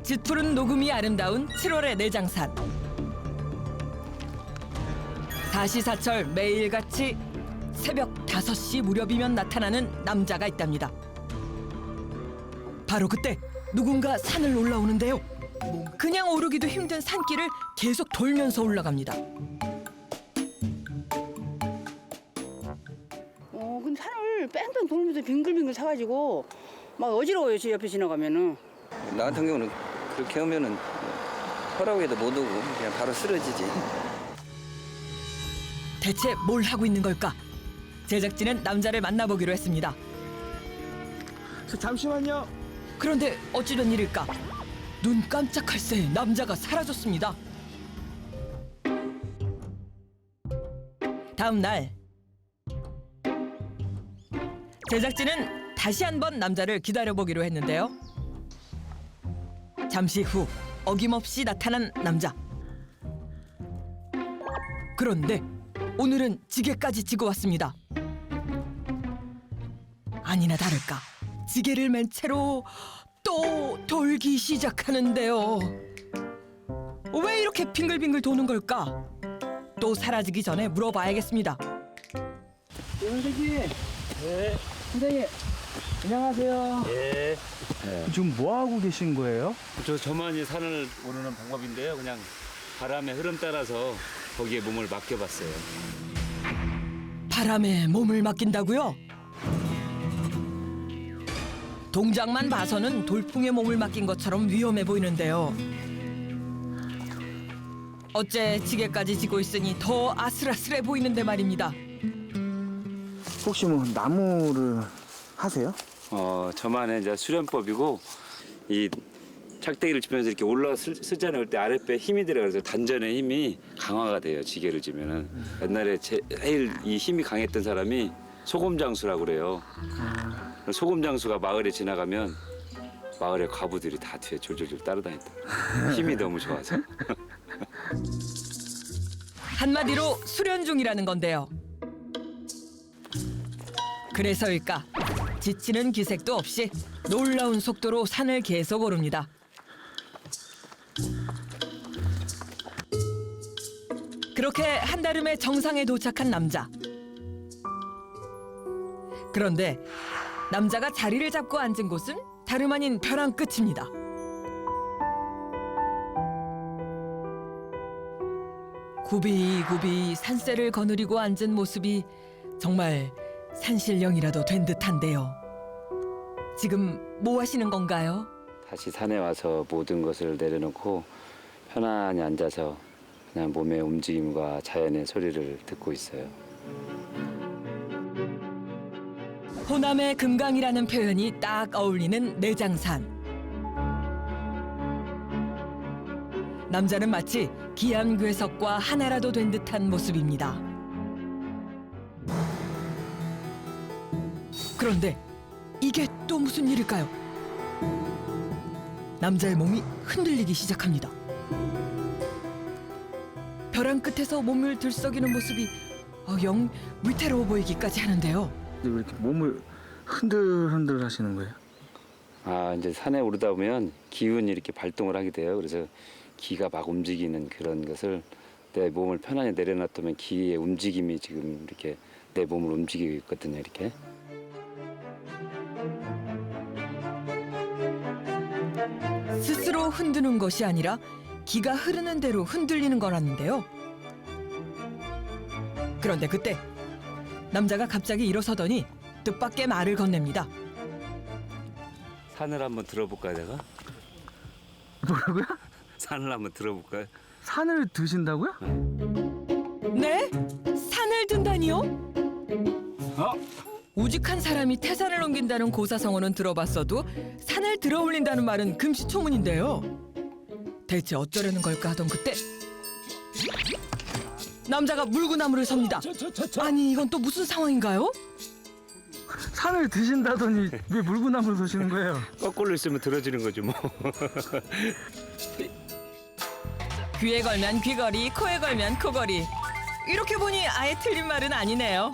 짙푸른 녹음이 아름다운 7월의 내장산. 사시사철 매일같이 새벽 5시 무렵이면 나타나는 남자가 있답니다. 바로 그때 누군가 산을 올라오는데요. 그냥 오르기도 힘든 산길을 계속 돌면서 올라갑니다. 근데 산을 뺑뺑 돌면서 빙글빙글 사가지고 막 어지러워요. 제 옆에 지나가면은. 나 같은 경우는 그렇게 하면은 허락에도 못 오고 그냥 바로 쓰러지지. 대체 뭘 하고 있는 걸까? 제작진은 남자를 만나보기로 했습니다. 잠시만요. 그런데 어찌된 일일까? 눈 깜짝할 새에 남자가 사라졌습니다. 다음 날 제작진은 다시 한번 남자를 기다려보기로 했는데요. 잠시 후 어김없이 나타난 남자. 그런데 오늘은 지게까지 지고 왔습니다. 아니나 다를까 지게를 맨 채로 또 돌기 시작하는데요. 왜 이렇게 빙글빙글 도는 걸까? 또 사라지기 전에 물어봐야겠습니다. 선생님. 네. 선생님. 안녕하세요. 예. 지금 뭐 하고 계신 거예요? 저만이 산을 오르는 방법인데요. 그냥 바람의 흐름 따라서 거기에 몸을 맡겨봤어요. 바람에 몸을 맡긴다고요? 동작만 봐서는 돌풍에 몸을 맡긴 것처럼 위험해 보이는데요. 어째 지게까지 지고 있으니 더 아슬아슬해 보이는데 말입니다. 혹시 뭐 나무를 하세요? 저만의 이제 수련법이고 이 착대기를 치면서 이렇게 올라 쓰잖아요. 그때 아랫배에 힘이 들어가서 단전의 힘이 강화가 돼요. 지게를 지면은. 옛날에 제일 이 힘이 강했던 사람이 소금장수라고 그래요. 소금장수가 마을에 지나가면 마을의 과부들이 다 뒤에 졸졸졸 따라다녔다. 힘이 너무 좋아서. 한마디로 수련 중이라는 건데요. 그래서일까 지치는 기색도 없이 놀라운 속도로 산을 계속 오릅니다. 그렇게 한달음에 정상에 도착한 남자. 그런데 남자가 자리를 잡고 앉은 곳은 다름 아닌 벼랑 끝입니다. 굽이굽이 산세를 거느리고 앉은 모습이 정말 산신령이라도 된 듯한데요. 지금 뭐 하시는 건가요? 다시 산에 와서 모든 것을 내려놓고 편안히 앉아서 그냥 몸의 움직임과 자연의 소리를 듣고 있어요. 호남의 금강이라는 표현이 딱 어울리는 내장산. 남자는 마치 기암괴석과 하나라도 된 듯한 모습입니다. 그런데 이게 또 무슨 일일까요? 남자의 몸이 흔들리기 시작합니다. 벼랑 끝에서 몸을 들썩이는 모습이 영 위태로워 보이기까지 하는데요. 왜 이렇게 몸을 흔들흔들 하시는 거예요? 이제 산에 오르다 보면 기운이 이렇게 발동을 하게 돼요. 그래서 기가 막 움직이는 그런 것을 내 몸을 편안히 내려놨다면 기의 움직임이 지금 이렇게 내 몸을 움직이고 있거든요. 이렇게. 스스로 흔드는 것이 아니라 기가 흐르는 대로 흔들리는 거라는데요. 그런데 그때 남자가 갑자기 일어서더니 뜻밖의 말을 건넵니다. 산을 한번 들어볼까요, 내가? 뭐라고요? 산을 한번 들어볼까요? 산을 드신다고요? 네? 산을 든다니요? 우직한 사람이 태산을 옮긴다는 고사성어는 들어봤어도 산을 들어올린다는 말은 금시초문인데요. 대체 어쩌려는 걸까 하던 그때 남자가 물구나무를 섭니다. 아니 이건 또 무슨 상황인가요? 산을 드신다더니 왜 물구나무를 서시는 거예요? 거꾸로 있으면 들어지는 거죠, 뭐. 귀에 걸면 귀걸이, 코에 걸면 코걸이. 이렇게 보니 아예 틀린 말은 아니네요.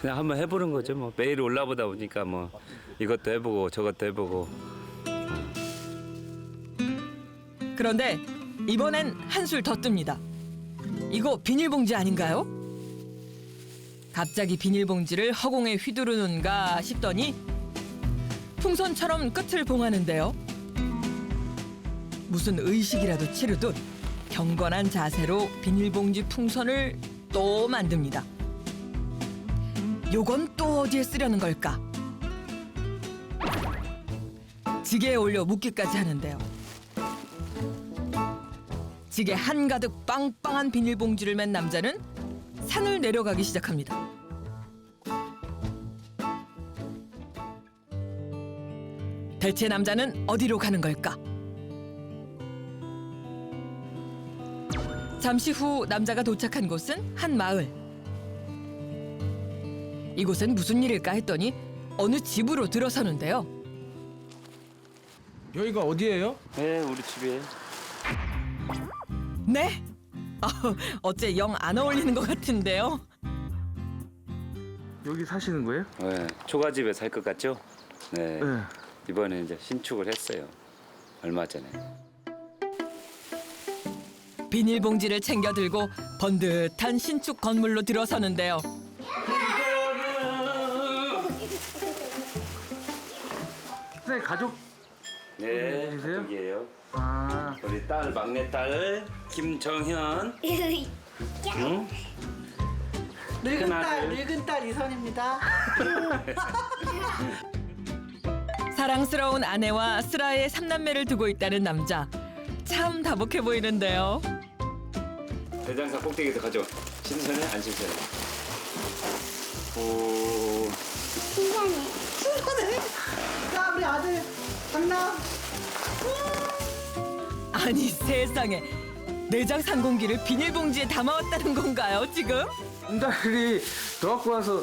그냥 한번 해보는 거죠. 뭐 매일 올라보다 보니까 뭐 이것도 해보고 저것도 해보고 그런데 이번엔 한술 더 뜹니다. 이거 비닐봉지 아닌가요? 갑자기 비닐봉지를 허공에 휘두르는가 싶더니 풍선처럼 끝을 봉하는데요. 무슨 의식이라도 치르듯 경건한 자세로 비닐봉지 풍선을 또 만듭니다. 요건 또 어디에 쓰려는 걸까? 지게에 올려 묶기까지 하는데요. 지게 한가득 빵빵한 비닐봉지를 맨 남자는 산을 내려가기 시작합니다. 대체 남자는 어디로 가는 걸까? 잠시 후 남자가 도착한 곳은 한 마을. 이곳은 무슨 일일까 했더니 어느 집으로 들어서는데요. 여기가 어디예요? 네, 우리 집이에요. 네? 어째 영 안 어울리는 것 같은데요. 여기 사시는 거예요? 네, 초가집에 살 것 같죠? 네. 네. 이번에 이제 신축을 했어요. 얼마 전에. 비닐봉지를 챙겨 들고 번듯한 신축 건물로 들어서는데요. 선생님 가족? 네, 계세요? 가족이에요. 아, 우리 딸 막내 딸 김정현. 응? 늙은 딸 이선입니다. 사랑스러운 아내와 슬아의 3남매를 두고 있다는 남자. 참 다복해 보이는데요. 대장사 꼭대기에서 가져. 신선해? 안 신선해? 오, 자, 우리 아들 장남. 아니 세상에 내장 상공기를 비닐봉지에 담아왔다는 건가요 지금? 딸이 더 갖고 와서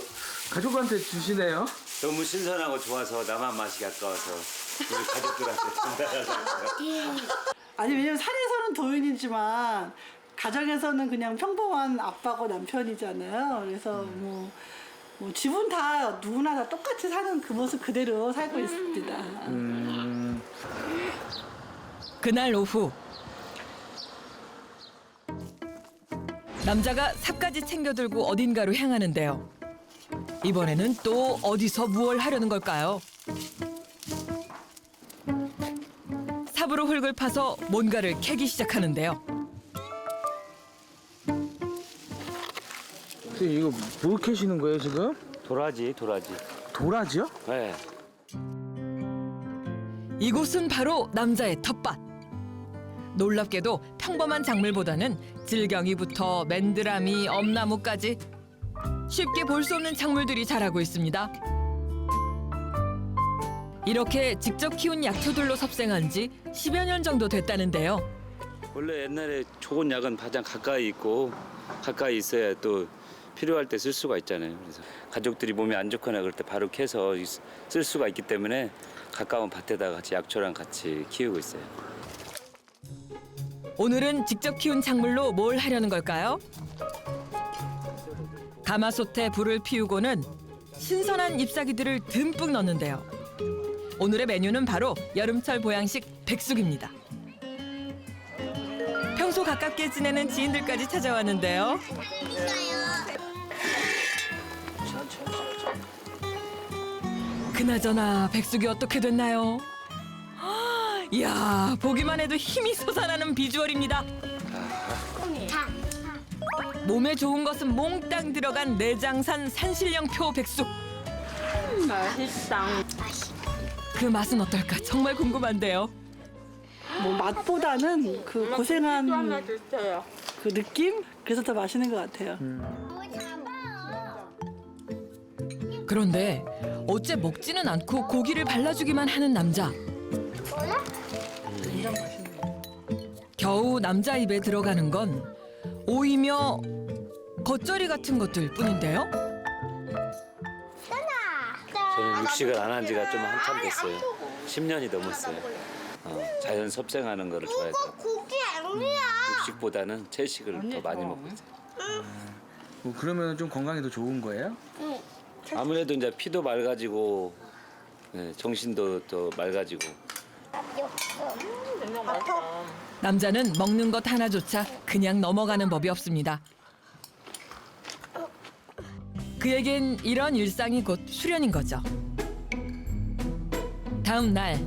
가족한테 주시네요. 너무 신선하고 좋아서 나만 마시기 아까워서 우리 가족들한테 전달하려고. 아니 왜냐면 산에서는 도인이지만 가정에서는 그냥 평범한 아빠고 남편이잖아요. 그래서 뭐 집은 다 누구나 다 똑같이 사는 그 모습 그대로 살고 있습니다. 그날 오후 남자가 삽까지 챙겨 들고 어딘가로 향하는데요. 이번에는 또 어디서 무얼 하려는 걸까요? 삽으로 흙을 파서 뭔가를 캐기 시작하는데요. 선생님 이거 뭘 캐시는 거예요 지금? 도라지. 도라지요? 네. 이곳은 바로 남자의 텃밭. 놀랍게도 평범한 작물보다는 질경이부터 맨드라미, 엄나무까지 쉽게 볼 수 없는 작물들이 자라고 있습니다. 이렇게 직접 키운 약초들로 섭생한 지 10여 년 정도 됐다는데요. 원래 옛날에 좋은 약은 가장 가까이 있고 가까이 있어야 또 필요할 때 쓸 수가 있잖아요. 그래서 가족들이 몸이 안 좋거나 그럴 때 바로 캐서 쓸 수가 있기 때문에 가까운 밭에다가 같이 약초랑 같이 키우고 있어요. 오늘은 직접 키운 작물로 뭘 하려는 걸까요? 가마솥에 불을 피우고는 신선한 잎사귀들을 듬뿍 넣는데요. 오늘의 메뉴는 바로 여름철 보양식 백숙입니다. 평소 가깝게 지내는 지인들까지 찾아왔는데요. 그나저나 백숙이 어떻게 됐나요? 이야, 보기만 해도 힘이 솟아나는 비주얼입니다. 몸에 좋은 것은 몽땅 들어간 내장산 산신령표 백숙. 맛있다. 그 맛은 어떨까 정말 궁금한데요. 뭐 맛보다는 그 고생한 그 느낌? 그래서 더 맛있는 것 같아요. 그런데 어째 먹지는 않고 고기를 발라주기만 하는 남자. 겨우 남자 입에 들어가는 건 오이며 겉절이 같은 것들 뿐인데요. 저는 육식을 안 한 지가 좀 한참 됐어요. 10년이 넘었어요. 자연 섭생하는 거를 좋아해서 고기 아니야. 육식보다는 채식을 더 많이 먹고 있어요. 그러면 좀 건강에 더 좋은 거예요? 아무래도 이제 피도 맑아지고 네, 정신도 또 맑아지고 남자는 먹는 것 하나조차 그냥 넘어가는 법이 없습니다. 그에겐 이런 일상이 곧 수련인 거죠. 다음 날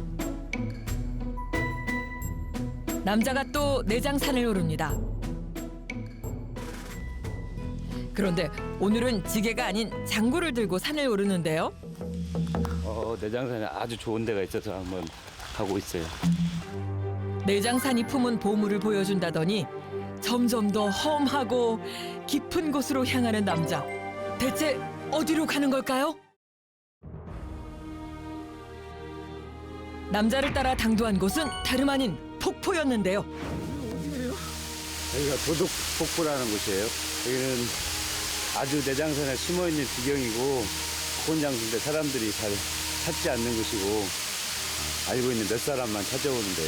남자가 또 내장산을 오릅니다. 그런데 오늘은 지게가 아닌 장구를 들고 산을 오르는데요. 내장산에 아주 좋은 데가 있어서 한번 가고 있어요. 내장산이 품은 보물을 보여준다더니 점점 더 험하고 깊은 곳으로 향하는 남자. 대체 어디로 가는 걸까요? 남자를 따라 당도한 곳은 다름 아닌 폭포였는데요. 여기가 도둑 폭포라는 곳이에요. 여기는 아주 내장산에 숨어 있는 지경이고 좋은 장소인데 사람들이 잘 찾지 않는 곳이고 알고 있는 몇 사람만 찾아오는데.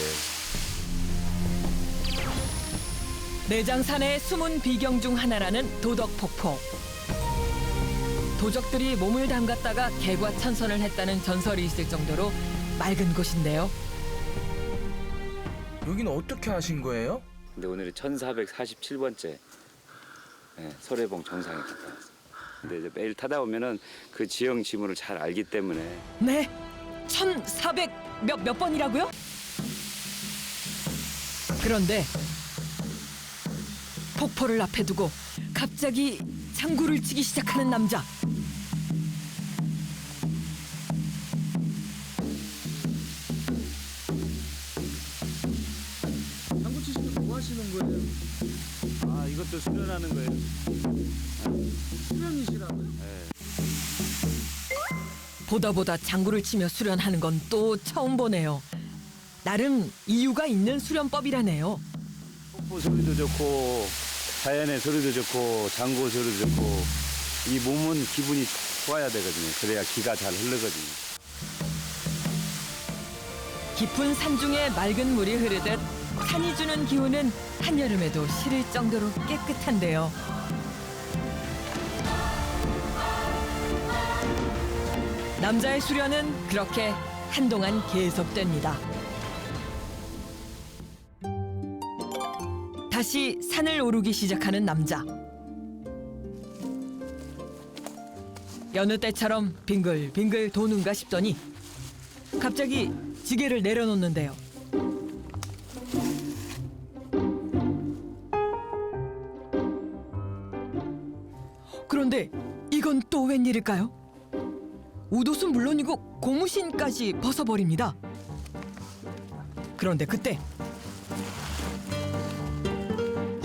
내장산의 숨은 비경 중 하나라는 도덕폭포. 도적들이 몸을 담갔다가 개과천선을 했다는 전설이 있을 정도로 맑은 곳인데요. 여기는 어떻게 하신 거예요? 근데 오늘이 1447번째 설해봉 정상에 갔다 왔어요. 근데 이제 매일 타다 보면은 그 지형 지물을 잘 알기 때문에 네, 1400 몇 번이라고요? 그런데 폭포를 앞에 두고 갑자기 장구를 치기 시작하는 남자. 장구 치시면 뭐 하시는 거예요? 아 이것도 수련하는 거예요. 수련이시라고요? 보다 장구를 치며 수련하는 건 또 처음 보네요. 나름 이유가 있는 수련법이라네요. 폭포 소리도 좋고 자연의 소리도 좋고 장구 소리도 좋고 이 몸은 기분이 좋아야 되거든요. 그래야 기가 잘 흐르거든요. 깊은 산중에 맑은 물이 흐르듯 산이 주는 기운은 한여름에도 싫을 정도로 깨끗한데요. 남자의 수련은 그렇게 한동안 계속됩니다. 다시 산을 오르기 시작하는 남자. 여느 때처럼 빙글빙글 도는가 싶더니 갑자기 지게를 내려놓는데요. 그런데 이건 또 웬일일까요? 웃옷은 물론이고 고무신까지 벗어버립니다. 그런데 그때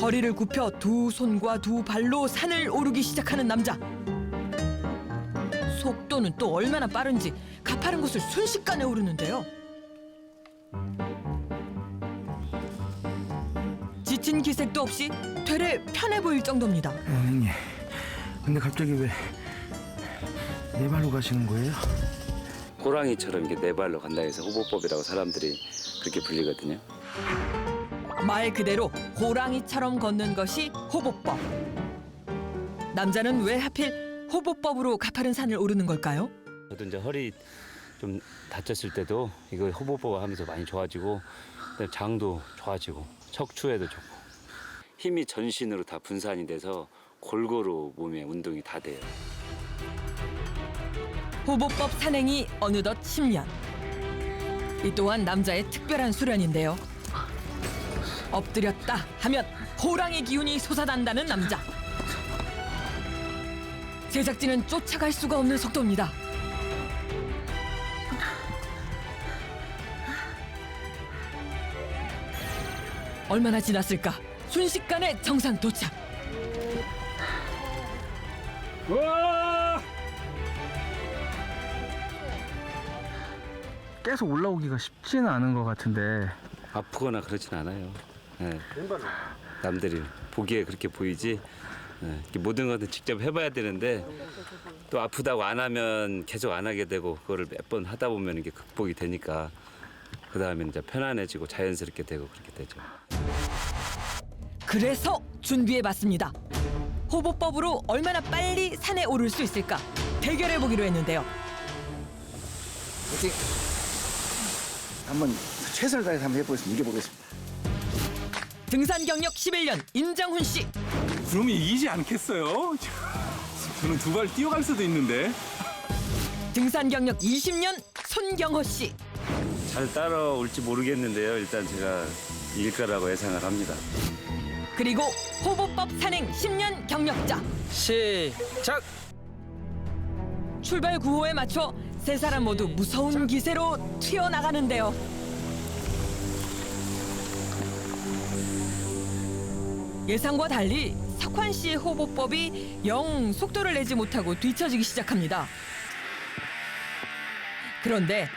허리를 굽혀 두 손과 두 발로 산을 오르기 시작하는 남자. 속도는 또 얼마나 빠른지 가파른 곳을 순식간에 오르는데요. 지친 기색도 없이 되레 편해 보일 정도입니다. 형님, 근데 갑자기 왜 네 발로 가시는 거예요? 호랑이처럼 이렇게 네 발로 간다 해서 호보법이라고 사람들이 그렇게 불리거든요. 말 그대로 호랑이처럼 걷는 것이 호보법. 남자는 왜 하필 호보법으로 가파른 산을 오르는 걸까요? 저도 이제 허리 좀 다쳤을 때도 이거 호보법 하면서 많이 좋아지고 그다음에 장도 좋아지고 척추에도 좋고 힘이 전신으로 다 분산이 돼서 골고루 몸에 운동이 다 돼요. 호보법 산행이 어느덧 10년. 이 또한 남자의 특별한 수련인데요. 엎드렸다 하면 호랑이 기운이 솟아난다는 남자. 제작진은 쫓아갈 수가 없는 속도입니다. 얼마나 지났을까? 순식간에 정상 도착. 계속 올라오기가 쉽지는 않은 것 같은데. 아프거나 그렇진 않아요. 네. 남들이 보기에 그렇게 보이지 이렇게 모든 것은 직접 해봐야 되는데 또 아프다고 안 하면 계속 안 하게 되고 그거를 몇 번 하다 보면 이게 극복이 되니까 그 다음에 이제 편안해지고 자연스럽게 되고 그렇게 되죠. 그래서 준비해봤습니다. 호보법으로 얼마나 빨리 산에 오를 수 있을까 대결해보기로 했는데요. 한번 최선을 다해서 한번 해보겠습니다. 이겨보겠습니다. 등산 경력 11년 임장훈 씨. 그러면 이기지 않겠어요? 저는 두 발 뛰어갈 수도 있는데. 등산 경력 20년 손경호 씨. 잘 따라올지 모르겠는데요. 일단 제가 이길 거라고 예상을 합니다. 그리고 호보법 산행 10년 경력자. 시작. 출발 구호에 맞춰 세 사람 모두 무서운 기세로 튀어나가는데요. 예상과 달리 석환 씨의 호보법이 영 속도를 내지 못하고 뒤처지기 시작합니다. 그런데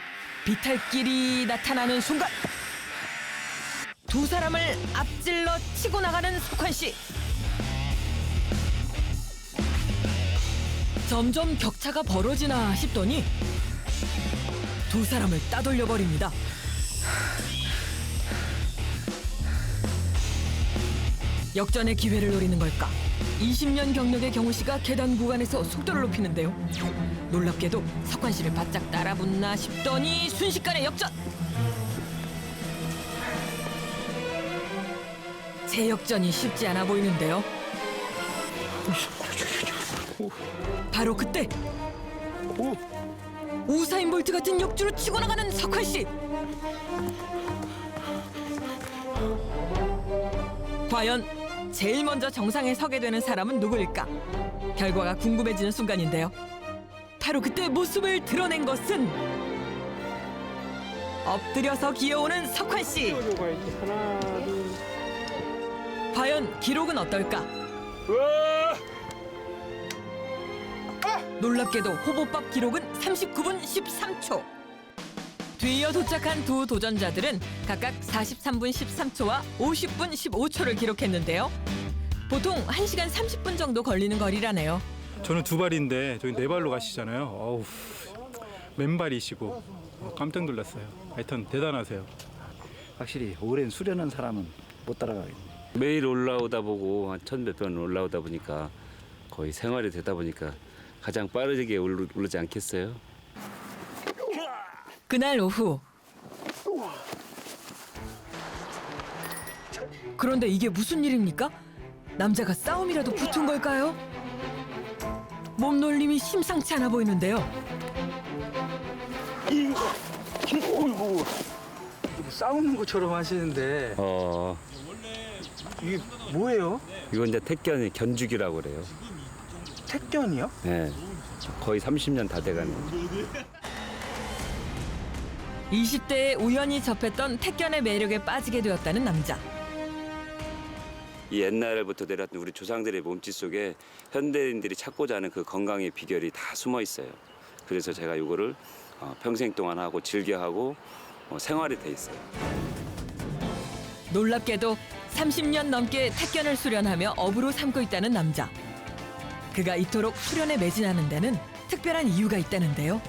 비탈길이 나타나는 순간 두 사람을 앞질러 치고 나가는 석환 씨. 점점 격차가 벌어지나 싶더니 두 사람을 따돌려 버립니다. 역전의 기회를 노리는 걸까? 20년 경력의 경호 씨가 계단 구간에서 속도를 높이는데요. 놀랍게도 석환 씨를 바짝 따라붙나 싶더니 순식간에 역전! 재역전이 쉽지 않아 보이는데요. 바로 그때 우사인 볼트 같은 역주로 치고 나가는 석환 씨. 과연 제일 먼저 정상에 서게 되는 사람은 누구일까? 결과가 궁금해지는 순간인데요. 바로 그때 모습을 드러낸 것은 엎드려서 기어오는 석환 씨. 과연 기록은 어떨까? 놀랍게도 호보법 기록은 39분 13초. 뒤이어 도착한 두 도전자들은 각각 43분 13초와 50분 15초를 기록했는데요. 보통 1시간 30분 정도 걸리는 거리라네요. 저는 두 발인데 저희 네 발로 가시잖아요. 어우, 맨발이시고 깜짝 놀랐어요. 하여튼 대단하세요. 확실히 오랜 수련한 사람은 못 따라가겠네. 매일 올라오다 보고 한 1,000몇 번 올라오다 보니까 거의 생활이 되다 보니까 가장 빠르게 오르지 않겠어요? 그날 오후. 그런데 이게 무슨 일입니까? 남자가 싸움이라도 붙은 걸까요? 몸놀림이 심상치 않아 보이는데요. 어이구, 싸우는 것처럼 하시는데 이게 뭐예요? 이건 이제 택견이 견주기라고 그래요. 택견이요? 네, 거의 30년 다 돼가는. 20대에 우연히 접했던 택견의 매력에 빠지게 되었다는 남자. 이 옛날부터 내려왔던 우리 조상들의 몸짓 속에 현대인들이 찾고자 하는 그 건강의 비결이 다 숨어 있어요. 그래서 제가 이거를 평생 동안 하고 즐겨하고 생활이 돼 있어요. 놀랍게도 30년 넘게 택견을 수련하며 업으로 삼고 있다는 남자. 그가 이토록 수련에 매진하는 데는 특별한 이유가 있다는데요.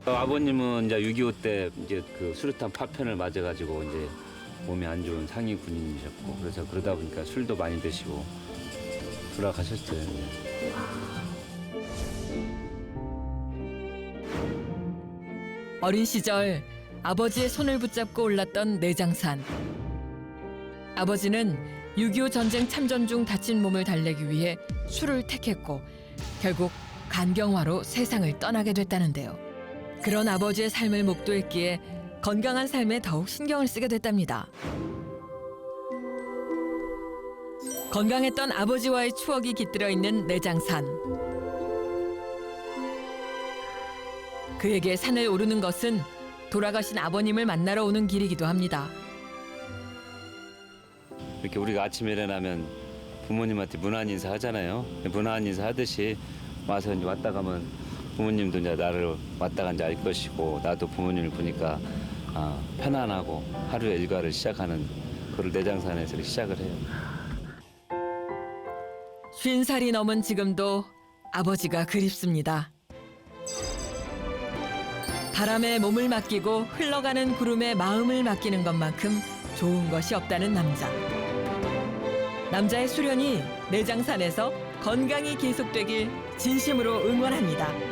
아버님은 이제 6.25 때 이제 그 수류탄 파편을 맞아가지고 이제 몸이 안 좋은 상위 군인이셨고 그래서 그러다 보니까 술도 많이 드시고 돌아가셨어요. 어린 시절 아버지의 손을 붙잡고 올랐던 내장산. 아버지는 6.25 전쟁 참전 중 다친 몸을 달래기 위해 술을 택했고 결국 간경화로 세상을 떠나게 됐다는데요. 그런 아버지의 삶을 목도했기에 건강한 삶에 더욱 신경을 쓰게 됐답니다. 건강했던 아버지와의 추억이 깃들어 있는 내장산. 그에게 산을 오르는 것은 돌아가신 아버님을 만나러 오는 길이기도 합니다. 이렇게 우리가 아침에 일어나면 부모님한테 문안 인사 하잖아요. 문안 인사 하듯이 와서 이제 왔다 가면 부모님도 이제 나를 왔다 간지 알 것이고 나도 부모님을 보니까 편안하고 하루의 일과를 시작하는 그걸 내장산에서 이렇게 시작을 해요. 50살이 넘은 지금도 아버지가 그립습니다. 바람에 몸을 맡기고 흘러가는 구름에 마음을 맡기는 것만큼 좋은 것이 없다는 남자. 남자의 수련이 내장산에서 건강히 계속되길 진심으로 응원합니다.